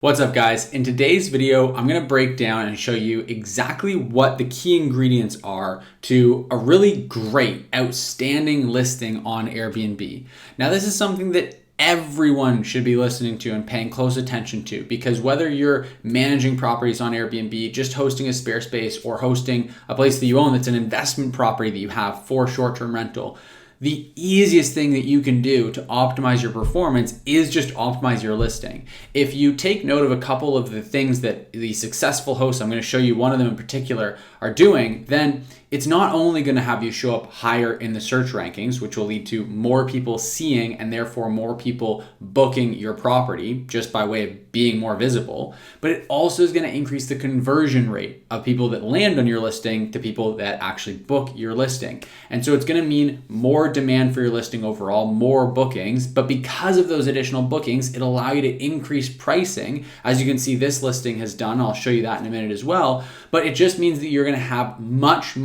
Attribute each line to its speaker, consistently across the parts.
Speaker 1: What's up, guys? In today's video, I'm gonna break down and show you exactly what the key ingredients are to a really great, outstanding listing on Airbnb. Now, this is something that everyone should be listening to and paying close attention to, because whether you're managing properties on Airbnb, just hosting a spare space, or hosting a place that you own that's an investment property that you have for short-term rental, the easiest thing that you can do to optimize your performance is just optimize your listing. If you take note of a couple of the things that the successful hosts, I'm going to show you one of them in particular, are doing, then it's not only going to have you show up higher in the search rankings, which will lead to more people seeing and therefore more people booking your property just by way of being more visible, but it also is going to increase the conversion rate of people that land on your listing to people that actually book your listing. And so it's going to mean more demand for your listing overall, more bookings, but because of those additional bookings, it'll allow you to increase pricing. As you can see, this listing has done. I'll show you that in a minute as well, but it just means that you're going to have much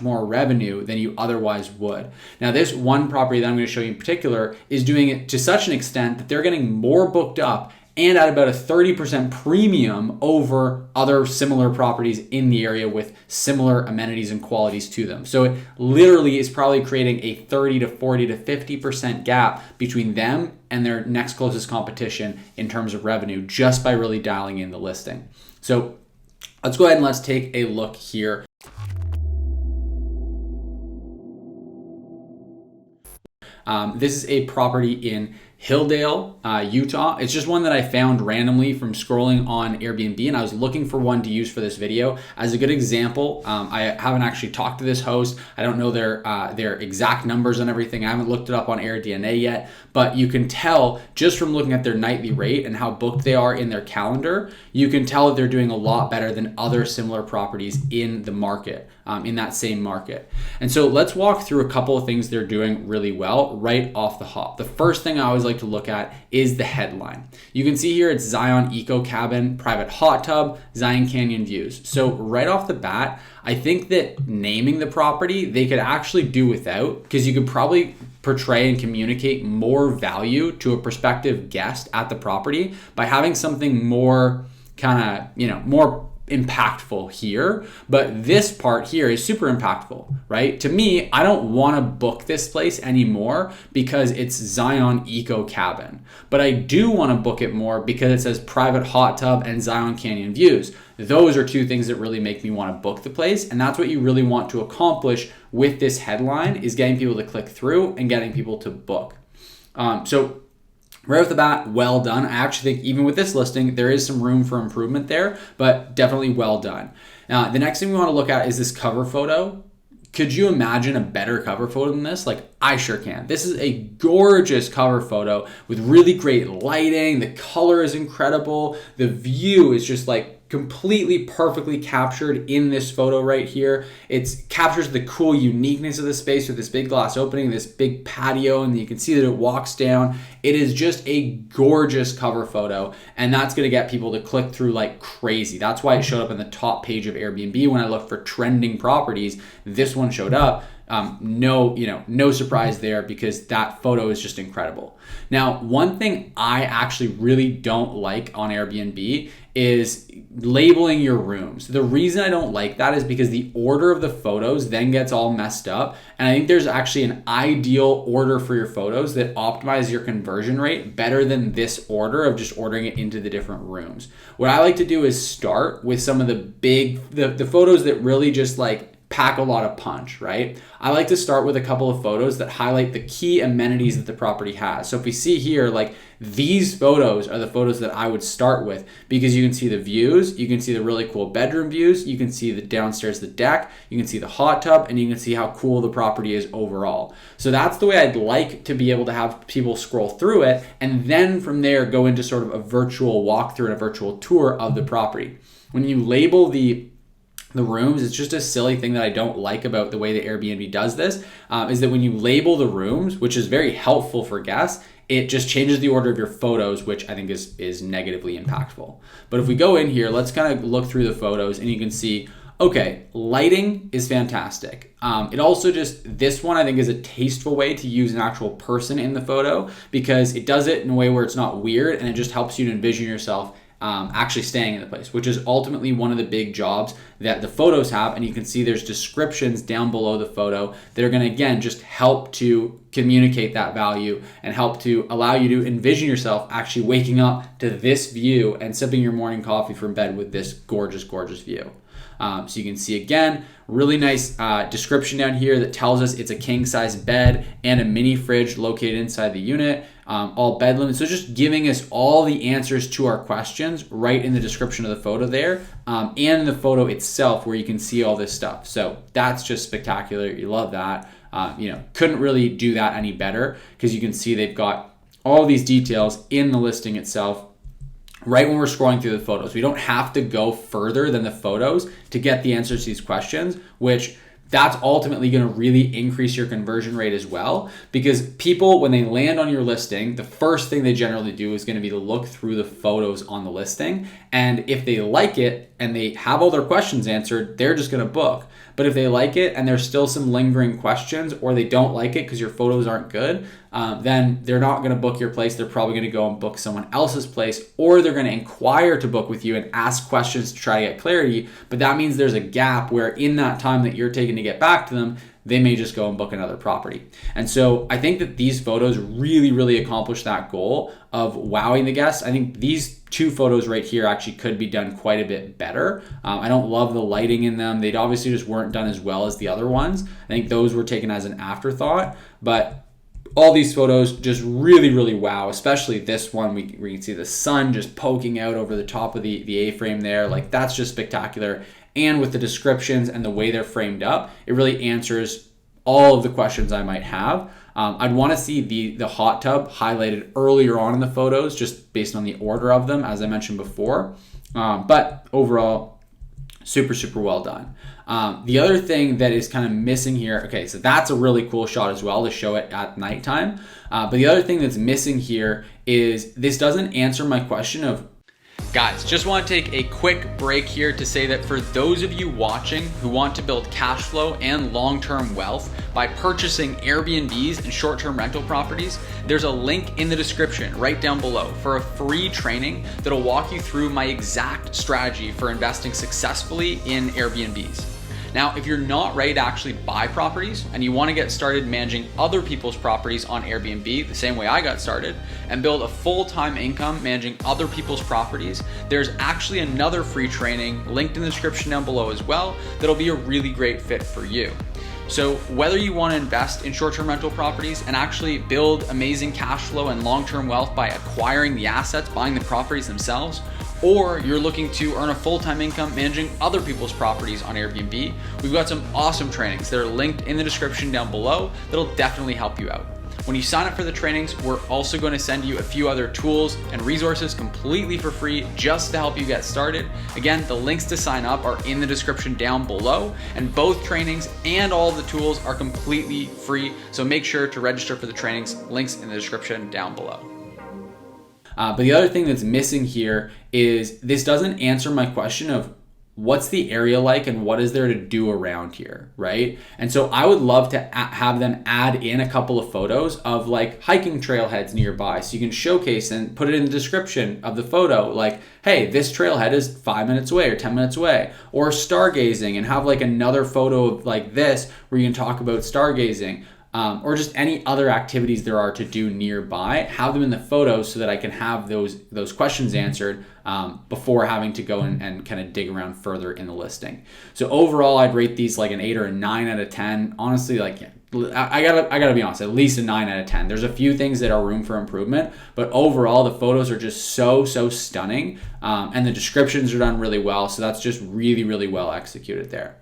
Speaker 1: more revenue than you otherwise would. Now, this one property that I'm going to show you in particular is doing it to such an extent that they're getting more booked up and at about a 30% premium over other similar properties in the area with similar amenities and qualities to them. So it literally is probably creating a 30 to 40 to 50% gap between them and their next closest competition in terms of revenue, just by really dialing in the listing. So let's go ahead and let's take a look here. This is a property in Hilldale, Utah. It's just one that I found randomly from scrolling on Airbnb, and I was looking for one to use for this video as a good example. I haven't actually talked to this host. I don't know their exact numbers and everything. I haven't looked it up on AirDNA yet, but you can tell just from looking at their nightly rate and how booked they are in their calendar, you can tell that they're doing a lot better than other similar properties in the market, in that same market. And so let's walk through a couple of things they're doing really well right off the hop. The first thing I always like to look at is the headline. You can see here it's Zion Eco Cabin, private hot tub, Zion Canyon views. So right off the bat, I think that naming the property, they could actually do without, because you could probably portray and communicate more value to a prospective guest at the property by having something more more impactful here. But this part here is super impactful, right? To me, I don't want to book this place anymore because it's Zion Eco Cabin, but I do want to book it more because it says private hot tub and Zion Canyon views. Those are two things that really make me want to book the place, and that's what you really want to accomplish with this headline, is getting people to click through and getting people to book. So right off the bat, well done. I actually think even with this listing, there is some room for improvement there, but definitely well done. Now, the next thing we want to look at is this cover photo. Could you imagine a better cover photo than this? Like, I sure can. This is a gorgeous cover photo with really great lighting. The color is incredible. The view is just like completely perfectly captured in this photo right here. It captures the cool uniqueness of the space with this big glass opening, this big patio, and you can see that it walks down. It is just a gorgeous cover photo, and that's gonna get people to click through like crazy. That's why it showed up in the top page of Airbnb when I looked for trending properties. This one showed up. No surprise there, because that photo is just incredible. Now, one thing I actually really don't like on Airbnb is labeling your rooms. The reason I don't like that is because the order of the photos then gets all messed up. And I think there's actually an ideal order for your photos that optimize your conversion rate better than this order of just ordering it into the different rooms. What I like to do is start with some of the photos that really just like pack a lot of punch, right? I like to start with a couple of photos that highlight the key amenities that the property has. So if we see here, like, these photos are the photos that I would start with, because you can see the views, you can see the really cool bedroom views, you can see the downstairs, the deck, you can see the hot tub, and you can see how cool the property is overall. So that's the way I'd like to be able to have people scroll through it, and then from there go into sort of a virtual walkthrough and a virtual tour of the property. When you label the rooms, it's just a silly thing that I don't like about the way that Airbnb does this, is that when you label the rooms, which is very helpful for guests, it just changes the order of your photos, which I think is negatively impactful. But if we go in here, let's kind of look through the photos, and you can see, okay, lighting is fantastic. It also just, this one I think is a tasteful way to use an actual person in the photo, because it does it in a way where it's not weird, and it just helps you to envision yourself actually staying in the place, which is ultimately one of the big jobs that the photos have. And you can see there's descriptions down below the photo that are going to, again, just help to communicate that value and help to allow you to envision yourself actually waking up to this view and sipping your morning coffee from bed with this gorgeous, gorgeous view. So you can see, again, really nice description down here that tells us it's a king size bed and a mini fridge located inside the unit, all bed limits. So just giving us all the answers to our questions right in the description of the photo there, and the photo itself where you can see all this stuff. So that's just spectacular. You love that. Couldn't really do that any better, because you can see they've got all these details in the listing itself. Right when we're scrolling through the photos, we don't have to go further than the photos to get the answers to these questions, which that's ultimately going to really increase your conversion rate as well, because people, when they land on your listing, the first thing they generally do is going to be to look through the photos on the listing. And if they like it and they have all their questions answered, they're just going to book. But if they like it and there's still some lingering questions, or they don't like it because your photos aren't good, then they're not going to book your place. They're probably going to go and book someone else's place, or they're going to inquire to book with you and ask questions to try to get clarity. But that means there's a gap where in that time that you're taking to get back to them, they may just go and book another property. And so I think that these photos really, really accomplish that goal of wowing the guests. I think these two photos right here actually could be done quite a bit better. I don't love the lighting in them. They obviously just weren't done as well as the other ones. I think those were taken as an afterthought, but all these photos just really, really wow, especially this one. We can see the sun just poking out over the top of the A-frame there. Like, that's just spectacular. And with the descriptions and the way they're framed up, it really answers all of the questions I might have. I'd want to see the hot tub highlighted earlier on in the photos, just based on the order of them, as I mentioned before. But overall, super, super well done. The other thing that is kind of missing here, okay, so that's a really cool shot as well to show it at nighttime. But the other thing that's missing here is this doesn't answer my question of, guys, just want to take a quick break here to say that for those of you watching who want to build cash flow and long-term wealth by purchasing Airbnbs and short-term rental properties, there's a link in the description right down below for a free training that'll walk you through my exact strategy for investing successfully in Airbnbs. Now, if you're not ready to actually buy properties and you want to get started managing other people's properties on Airbnb the same way I got started and build a full-time income managing other people's properties, there's actually another free training linked in the description down below as well that'll be a really great fit for you. So whether you want to invest in short-term rental properties and actually build amazing cash flow and long-term wealth by acquiring the assets, buying the properties themselves, or you're looking to earn a full-time income managing other people's properties on Airbnb, we've got some awesome trainings that are linked in the description down below that'll definitely help you out. When you sign up for the trainings, we're also going to send you a few other tools and resources completely for free just to help you get started. Again, the links to sign up are in the description down below, and both trainings and all of the tools are completely free. So make sure to register for the trainings, links in the description down below. But the other thing that's missing here is this doesn't answer my question of what's the area like and what is there to do around here, right? And so I would love to have them add in a couple of photos of like hiking trailheads nearby, so you can showcase and put it in the description of the photo, like, hey, this trailhead is 5 minutes away or 10 minutes away, or stargazing, and have like another photo of like this where you can talk about stargazing. Or just any other activities there are to do nearby, have them in the photos so that I can have those questions answered before having to go and kind of dig around further in the listing. So overall, I'd rate these like an 8 or a 9 out of 10. Honestly, like, I gotta be honest, at least a 9 out of 10. There's a few things that are room for improvement, but overall the photos are just so stunning, and the descriptions are done really well. So that's just really, really well executed there.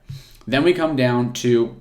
Speaker 1: Then we come down to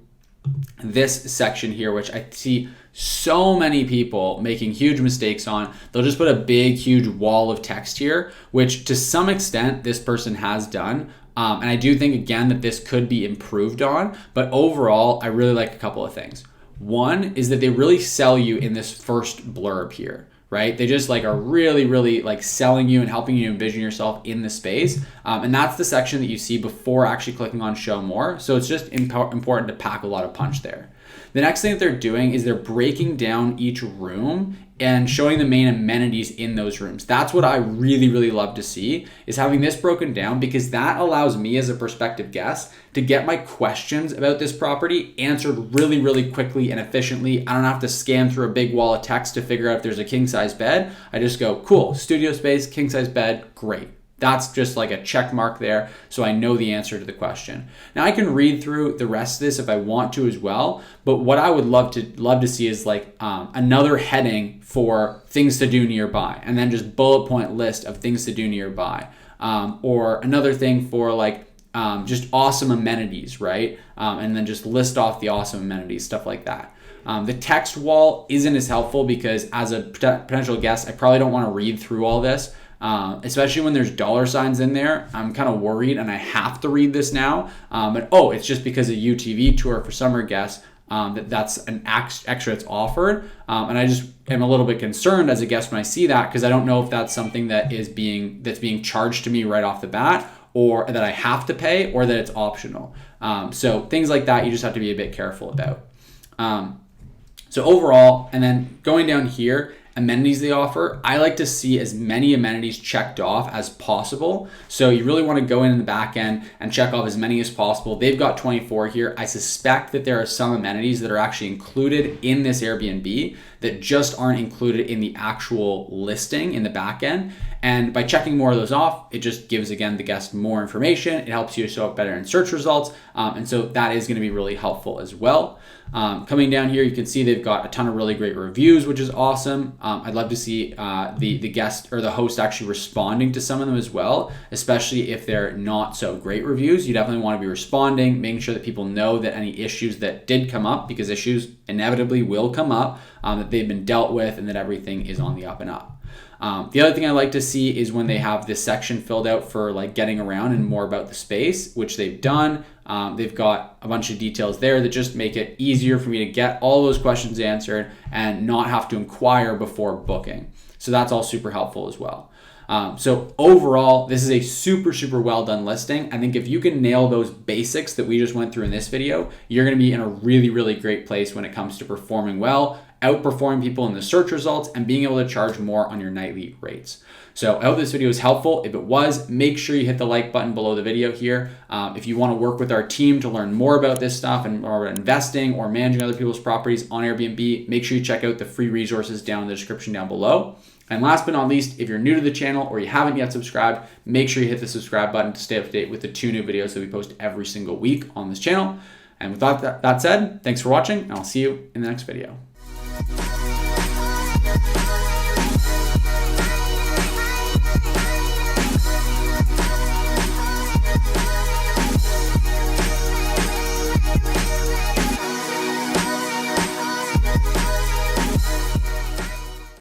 Speaker 1: this section here, which I see so many people making huge mistakes on. They'll just put a big, huge wall of text here, which to some extent this person has done. And I do think, again, that this could be improved on. But overall, I really like a couple of things. One is that they really sell you in this first blurb here, right? They just like are really, really like selling you and helping you envision yourself in the space. And that's the section that you see before actually clicking on show more. So it's just important to pack a lot of punch there. The next thing that they're doing is they're breaking down each room and showing the main amenities in those rooms. That's what I really, really love to see, is having this broken down, because that allows me as a prospective guest to get my questions about this property answered really, really quickly and efficiently. I don't have to scan through a big wall of text to figure out if there's a king size bed. I just go, cool, studio space, king size bed, great. That's just like a check mark there, so I know the answer to the question. Now I can read through the rest of this if I want to as well, but what I would love to see is like another heading for things to do nearby, and then just bullet point list of things to do nearby, or another thing for like just awesome amenities, right? And then just list off the awesome amenities, stuff like that. The text wall isn't as helpful because as a potential guest, I probably don't want to read through all this. Especially when there's dollar signs in there. I'm kind of worried and I have to read this now. But it's just because of UTV tour for summer guests that's an extra that's offered. And I just am a little bit concerned as a guest when I see that, because I don't know if that's something that's being charged to me right off the bat, or that I have to pay, or that it's optional. So things like that you just have to be a bit careful about. So overall, and then going down here, amenities they offer, I like to see as many amenities checked off as possible. So you really want to go in the back end and check off as many as possible. They've got 24 here. I suspect that there are some amenities that are actually included in this Airbnb that just aren't included in the actual listing in the back end. And by checking more of those off, it just gives, again, the guest more information. It helps you show up better in search results. And so that is going to be really helpful as well. Coming down here, you can see they've got a ton of really great reviews, which is awesome. I'd love to see the guest or the host actually responding to some of them as well, especially if they're not so great reviews. You definitely want to be responding, making sure that people know that any issues that did come up, because issues inevitably will come up, that they've been dealt with and that everything is on the up and up. The other thing I like to see is when they have this section filled out for like getting around and more about the space, which they've done. They've got a bunch of details there that just make it easier for me to get all those questions answered and not have to inquire before booking. So that's all super helpful as well. So overall, this is a super, super well done listing. I think if you can nail those basics that we just went through in this video, you're going to be in a really, really great place when it comes to performing well, outperforming people in the search results, and being able to charge more on your nightly rates. So I hope this video was helpful. If it was, make sure you hit the like button below the video here. If you want to work with our team to learn more about this stuff and more about investing or managing other people's properties on Airbnb, make sure you check out the free resources down in the description down below. And last but not least, if you're new to the channel or you haven't yet subscribed, make sure you hit the subscribe button to stay up to date with the 2 new videos that we post every single week on this channel. And with that said, thanks for watching, and I'll see you in the next video.